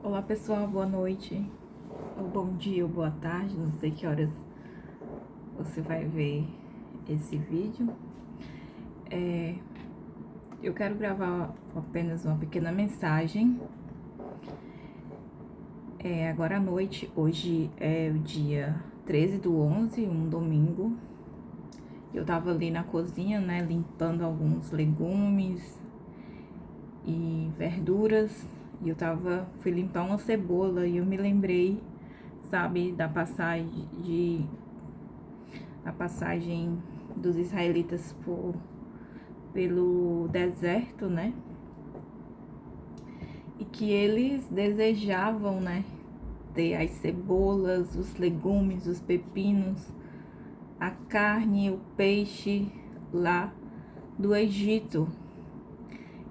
Olá pessoal, boa noite, ou bom dia, ou boa tarde, não sei que horas você vai ver esse vídeo. Eu quero gravar apenas uma pequena mensagem. Agora à noite, hoje é o dia 13/11, um domingo. Eu tava ali na cozinha, né, limpando alguns legumes e verduras. E fui limpar uma cebola e eu me lembrei, sabe, a passagem dos israelitas pelo deserto, né? E que eles desejavam, né, ter as cebolas, os legumes, os pepinos, a carne, o peixe lá do Egito,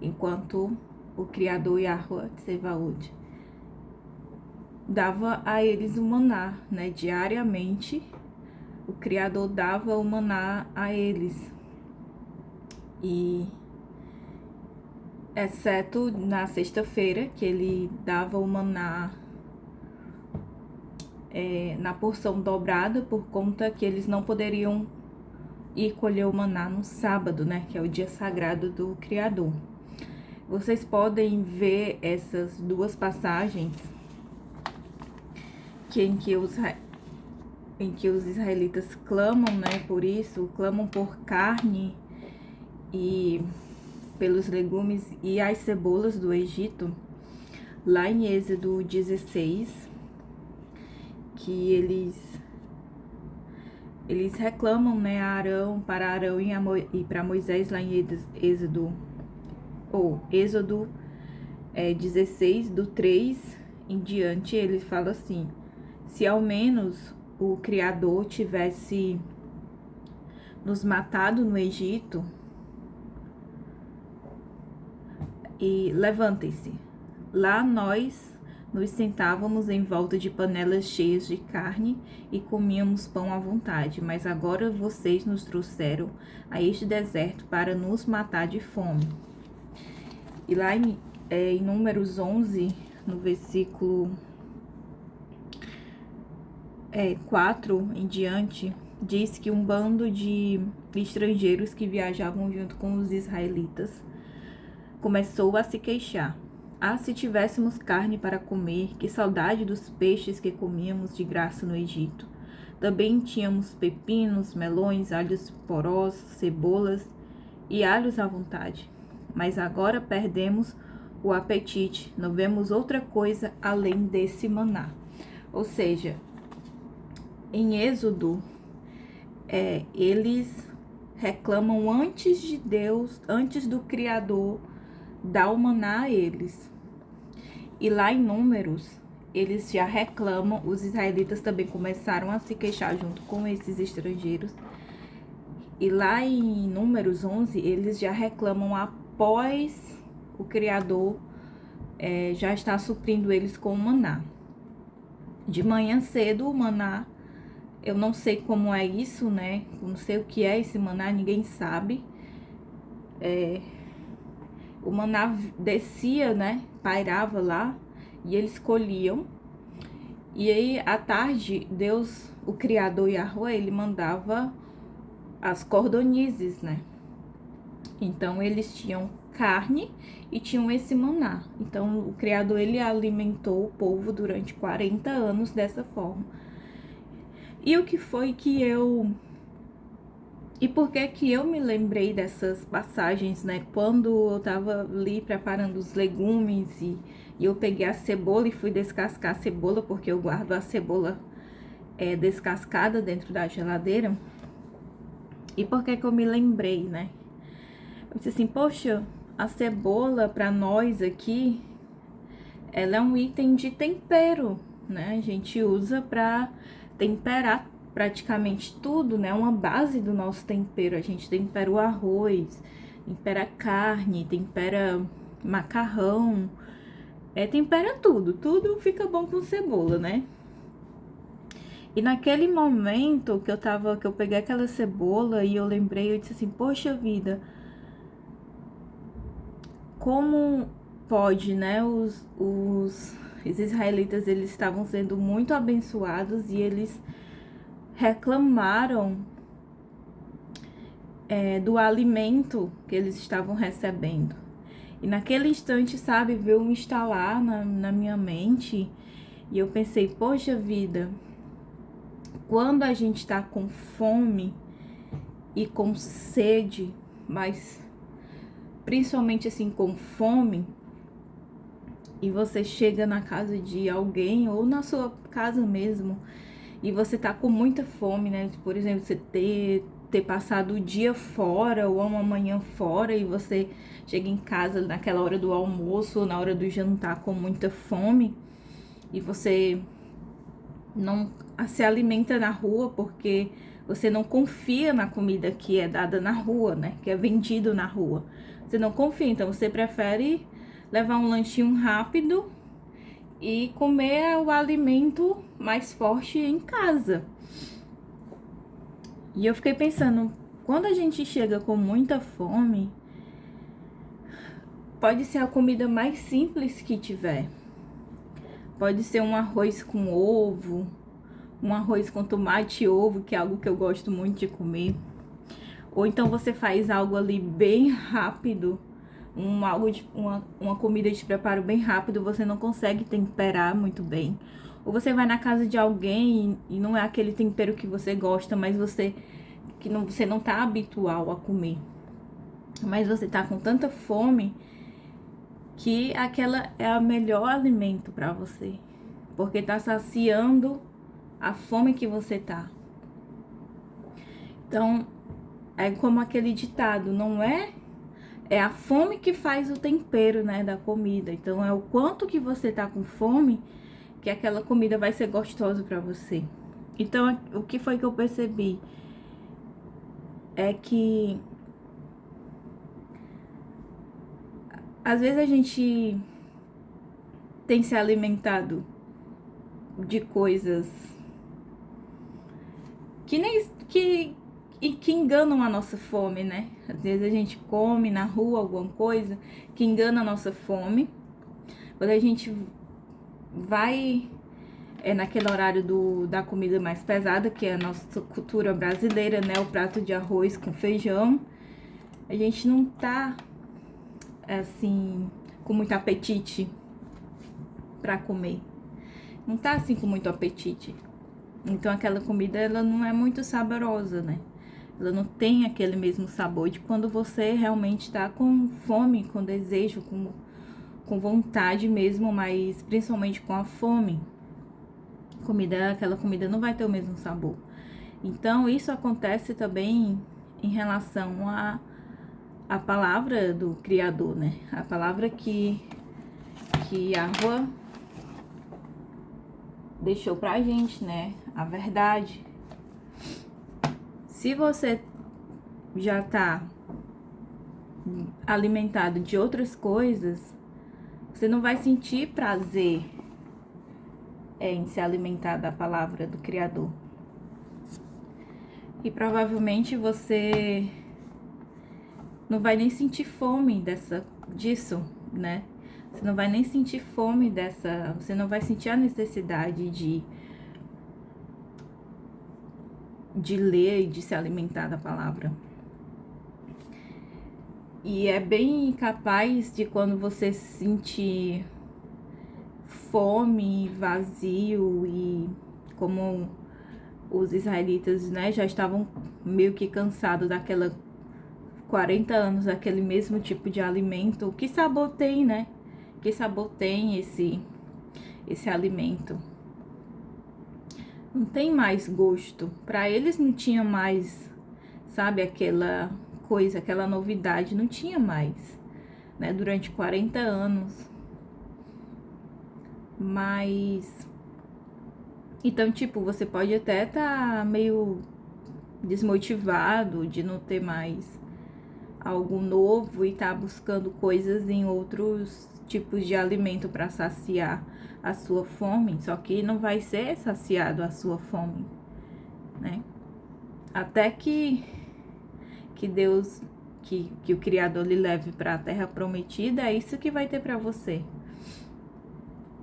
enquanto o Criador Yahweh Tsevaot dava a eles o maná, né, diariamente. O Criador dava o maná a eles. E exceto na sexta-feira, que ele dava o maná na porção dobrada, por conta que eles não poderiam ir colher o maná no sábado, né, que é o dia sagrado do Criador. Vocês podem ver essas duas passagens em que os israelitas clamam, né, por isso, clamam por carne e pelos legumes e as cebolas do Egito, lá em Êxodo 16, que eles reclamam, né, para Arão e para Moisés, lá em Êxodo 16, do 3 em diante, ele fala assim: se ao menos o Criador tivesse nos matado no Egito, e levantem-se. Lá nós nos sentávamos em volta de panelas cheias de carne e comíamos pão à vontade, mas agora vocês nos trouxeram a este deserto para nos matar de fome. E lá em Números 11, no versículo 4 em diante, diz que um bando de estrangeiros que viajavam junto com os israelitas começou a se queixar: ah, se tivéssemos carne para comer, que saudade dos peixes que comíamos de graça no Egito. Também tínhamos pepinos, melões, alhos porós, cebolas e alhos à vontade. Mas agora perdemos o apetite, não vemos outra coisa além desse maná. Ou seja, em Êxodo, eles reclamam antes de Deus, antes do Criador dar o maná a eles. E lá em Números, eles já reclamam, os israelitas também começaram a se queixar junto com esses estrangeiros. E lá em Números 11, eles já reclamam após o Criador já estar suprindo eles com o maná. De manhã cedo, o maná, eu não sei como é isso, né? Eu não sei o que é esse maná, ninguém sabe. O maná descia, né? Pairava lá e eles colhiam. E aí, à tarde, Deus, o Criador Yahweh, ele mandava as cordonizes, né? Então, eles tinham carne e tinham esse maná. Então, o Criador, ele alimentou o povo durante 40 anos dessa forma. E o que foi que E por que eu me lembrei dessas passagens, né? Quando eu tava ali preparando os legumes e eu peguei a cebola e fui descascar a cebola, porque eu guardo a cebola descascada dentro da geladeira. E por que eu me lembrei, né? Eu disse assim, poxa, a cebola para nós aqui, ela é um item de tempero, né? A gente usa para temperar praticamente tudo, né? Uma base do nosso tempero. A gente tempera o arroz, tempera carne, tempera macarrão, tempera tudo fica bom com cebola, né? E naquele momento que eu peguei aquela cebola e eu lembrei, eu disse assim, poxa vida, como pode, né, os os israelitas, eles estavam sendo muito abençoados e eles reclamaram do alimento que eles estavam recebendo. E naquele instante, sabe, veio um instalar na minha mente e eu pensei, poxa vida, quando a gente tá com fome e com sede, mas principalmente assim com fome, e você chega na casa de alguém ou na sua casa mesmo, e você tá com muita fome, né? Por exemplo, você ter passado o dia fora ou uma manhã fora e você chega em casa naquela hora do almoço ou na hora do jantar com muita fome e você não se alimenta na rua porque você não confia na comida que é dada na rua, né? Que é vendido na rua. Você não confia, então você prefere levar um lanchinho rápido e comer o alimento mais forte em casa. E eu fiquei pensando, quando a gente chega com muita fome, pode ser a comida mais simples que tiver. Pode ser um arroz com ovo, um arroz com tomate e ovo, que é algo que eu gosto muito de comer. Ou então você faz algo ali bem rápido, uma comida de preparo bem rápido, você não consegue temperar muito bem. Ou você vai na casa de alguém e não é aquele tempero que você gosta, mas você não tá habitual a comer. Mas você tá com tanta fome que aquela é o melhor alimento para você, porque tá saciando a fome que você tá. Então, é como aquele ditado, não é? É a fome que faz o tempero, né, da comida. Então, é o quanto que você tá com fome que aquela comida vai ser gostosa para você. Então, o que foi que eu percebi? É que às vezes a gente tem se alimentado de coisas que enganam a nossa fome, né? Às vezes a gente come na rua alguma coisa que engana a nossa fome. Quando a gente vai naquele horário da comida mais pesada, que é a nossa cultura brasileira, né? O prato de arroz com feijão, a gente não tá assim com muito apetite para comer. Não tá assim com muito apetite. Então aquela comida ela não é muito saborosa, né? Ela não tem aquele mesmo sabor de quando você realmente tá com fome, com desejo, com vontade mesmo, mas principalmente com a fome. Aquela comida não vai ter o mesmo sabor. Então isso acontece também em relação a palavra do Criador, né? A palavra que Yahweh deixou pra gente, né? A verdade. Se você já tá alimentado de outras coisas, você não vai sentir prazer em se alimentar da palavra do Criador. E provavelmente você não vai nem sentir fome disso, né? Você não vai nem sentir fome você não vai sentir a necessidade de ler e de se alimentar da palavra. E é bem capaz de quando você sentir fome, vazio e como os israelitas, né, já estavam meio que cansados daquela 40 anos, daquele mesmo tipo de alimento. Que sabor tem, né? Que sabor tem esse alimento? Não tem mais gosto. Para eles não tinha mais, sabe, aquela coisa, aquela novidade, não tinha mais, né, durante 40 anos. Mas então, tipo, você pode até estar meio desmotivado de não ter mais algo novo e tá buscando coisas em outros tipos de alimento para saciar a sua fome, só que não vai ser saciado a sua fome, né? Até que Deus, que o Criador lhe leve para a terra prometida, é isso que vai ter para você.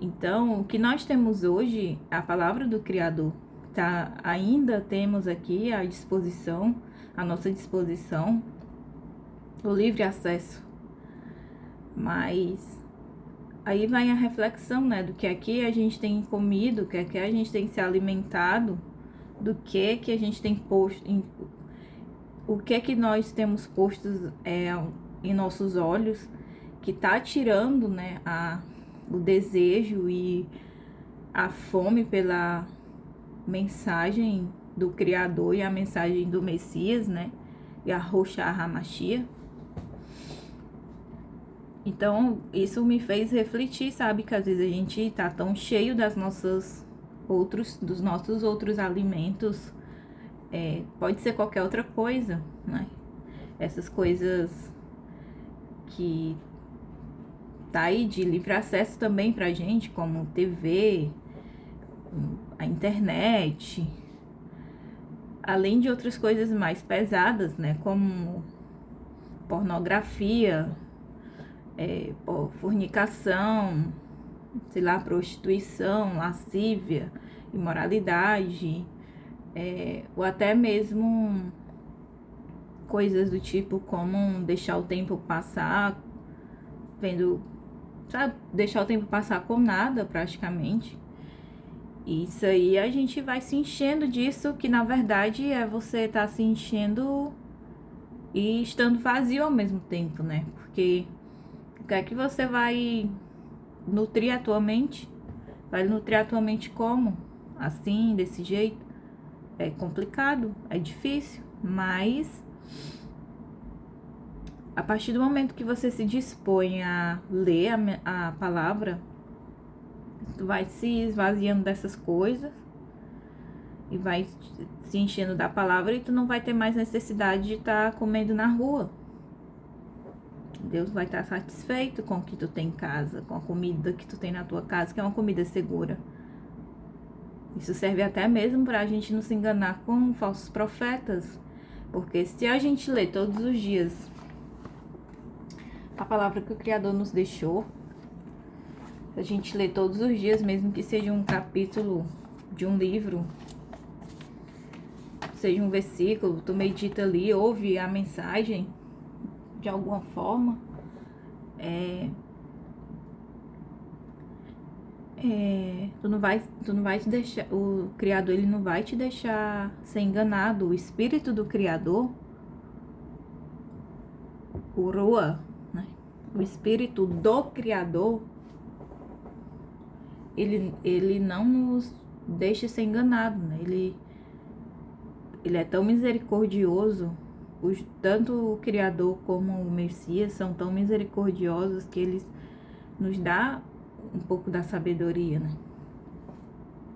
Então, o que nós temos hoje é a palavra do Criador. Tá? Ainda temos aqui à disposição, à nossa disposição, o livre acesso. Mas aí vai a reflexão, né, do que aqui a gente tem comido, do que aqui a gente tem se alimentado, do que a gente tem posto, o que nós temos postos em nossos olhos, que tá tirando, né, o desejo e a fome pela mensagem do Criador e a mensagem do Messias, né, e a Roxa Hamashia. Então, isso me fez refletir, sabe? Que às vezes a gente tá tão cheio dos nossos outros alimentos. Pode ser qualquer outra coisa, né? Essas coisas que tá aí de livre acesso também pra gente, como TV, a internet, além de outras coisas mais pesadas, né? Como pornografia, fornicação, sei lá, prostituição, lascívia, imoralidade, ou até mesmo coisas do tipo como deixar o tempo passar, sabe, deixar o tempo passar com nada praticamente. Isso aí a gente vai se enchendo disso, que na verdade é você tá se enchendo e estando vazio ao mesmo tempo, né? Porque o que é que você vai nutrir a tua mente? Vai nutrir a tua mente como? Assim, desse jeito? É complicado, é difícil, mas a partir do momento que você se dispõe a ler a palavra, tu vai se esvaziando dessas coisas e vai se enchendo da palavra e tu não vai ter mais necessidade de estar comendo na rua. Deus vai estar satisfeito com o que tu tem em casa, com a comida que tu tem na tua casa, que é uma comida segura. Isso serve até mesmo para a gente não se enganar com falsos profetas, porque se a gente lê todos os dias a palavra que o Criador nos deixou, a gente lê todos os dias, mesmo que seja um capítulo de um livro, seja um versículo, tu medita ali, ouve a mensagem de alguma forma, tu não vai te deixar, o Criador, ele não vai te deixar ser enganado. O Espírito do Criador, o Rua, né? O Espírito do Criador, ele não nos deixa ser enganado, né? Ele é tão misericordioso, tanto o Criador como o Messias são tão misericordiosos que eles nos dá um pouco da sabedoria, né?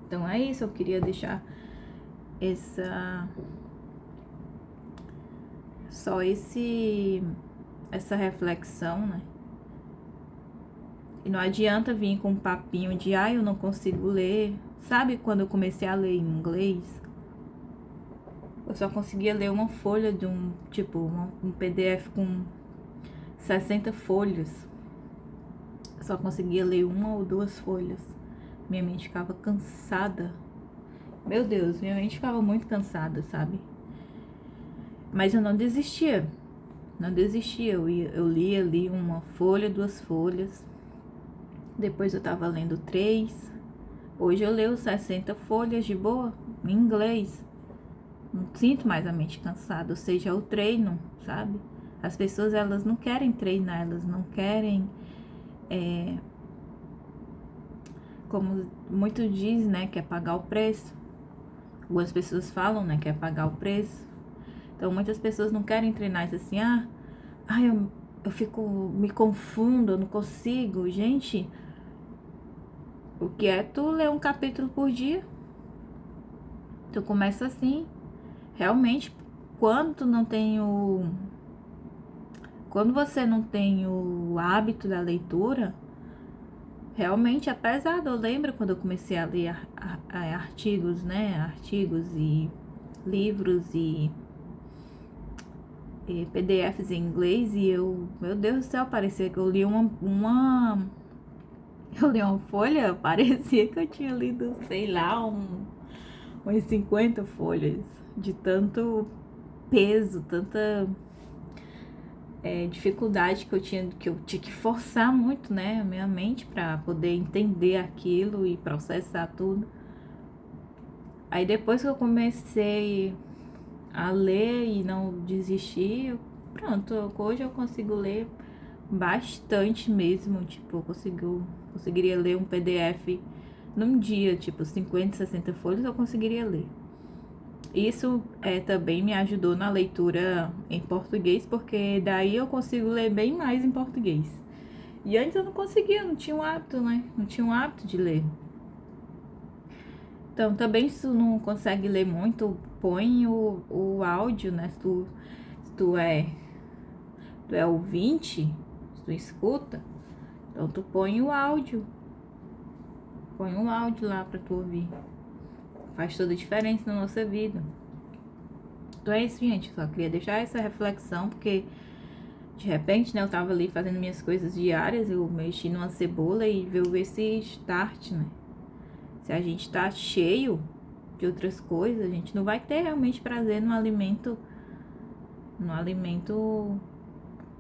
Então é isso, eu queria deixar essa reflexão, né? E não adianta vir com um papinho de eu não consigo ler. Sabe quando eu comecei a ler em inglês? Eu só conseguia ler uma folha de um PDF com 60 folhas. Eu só conseguia ler uma ou duas folhas. Minha mente ficava cansada. Meu Deus, minha mente ficava muito cansada, sabe? Mas eu não desistia. Não desistia. Eu lia ali uma folha, duas folhas. Depois eu tava lendo 3. Hoje eu leio 60 folhas de boa, em inglês. Não sinto mais a mente cansada, ou seja, o treino, sabe? As pessoas, elas não querem treinar, elas não querem, como muito diz, né, quer pagar o preço. Algumas pessoas falam, né, quer pagar o preço. Então, muitas pessoas não querem treinar isso assim, eu me confundo, eu não consigo. Gente, o que é tu ler um capítulo por dia? Tu começa assim. Realmente, quando você não tem o hábito da leitura, realmente é pesado. Eu lembro quando eu comecei a ler artigos, né? Artigos e livros e PDFs em inglês, e meu Deus do céu, parecia que eu li uma Eu li uma folha, parecia que eu tinha lido, sei lá, umas 50 folhas. De tanto peso, tanta dificuldade que eu tinha que forçar muito, né, a minha mente para poder entender aquilo e processar tudo. Aí depois que eu comecei a ler e não desistir, pronto, hoje eu consigo ler bastante mesmo, tipo, conseguiria ler um PDF num dia, tipo, 50, 60 folhas eu conseguiria ler. Isso também me ajudou na leitura em português, porque daí eu consigo ler bem mais em português. E antes eu não conseguia, não tinha um hábito, né? Não tinha um hábito de ler. Então, também se tu não consegue ler muito, põe o áudio, né? Se tu é ouvinte, se tu escuta, então tu põe o áudio. Põe um áudio lá pra tu ouvir. Faz toda a diferença na nossa vida. Então é isso, gente. Só queria deixar essa reflexão, porque de repente, né, eu tava ali fazendo minhas coisas diárias, eu mexi numa cebola e veio esse start, né? Se a gente tá cheio de outras coisas, a gente não vai ter realmente prazer no alimento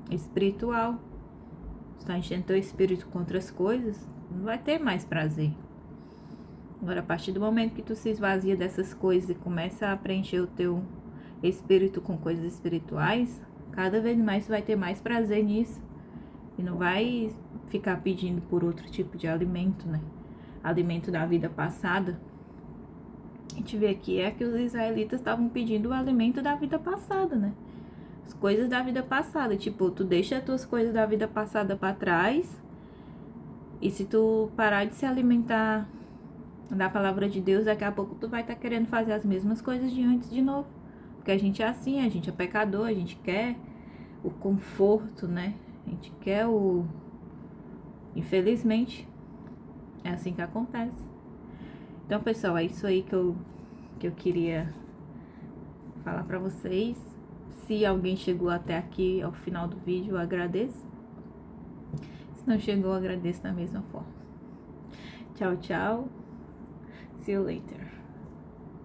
espiritual. Se tá enchendo teu espírito com outras coisas, não vai ter mais prazer. Agora, a partir do momento que tu se esvazia dessas coisas e começa a preencher o teu espírito com coisas espirituais, cada vez mais tu vai ter mais prazer nisso. E não vai ficar pedindo por outro tipo de alimento, né? Alimento da vida passada. A gente vê aqui que os israelitas estavam pedindo o alimento da vida passada, né? As coisas da vida passada. Tipo, tu deixa as tuas coisas da vida passada pra trás. E se tu parar de se alimentar da palavra de Deus, daqui a pouco tu vai estar querendo fazer as mesmas coisas de antes de novo. Porque a gente é assim, a gente é pecador, a gente quer o conforto, né? A gente quer o... Infelizmente, é assim que acontece. Então, pessoal, é isso aí que eu queria falar pra vocês. Se alguém chegou até aqui ao final do vídeo, eu agradeço. Se não chegou, eu agradeço da mesma forma. Tchau, tchau. See you later.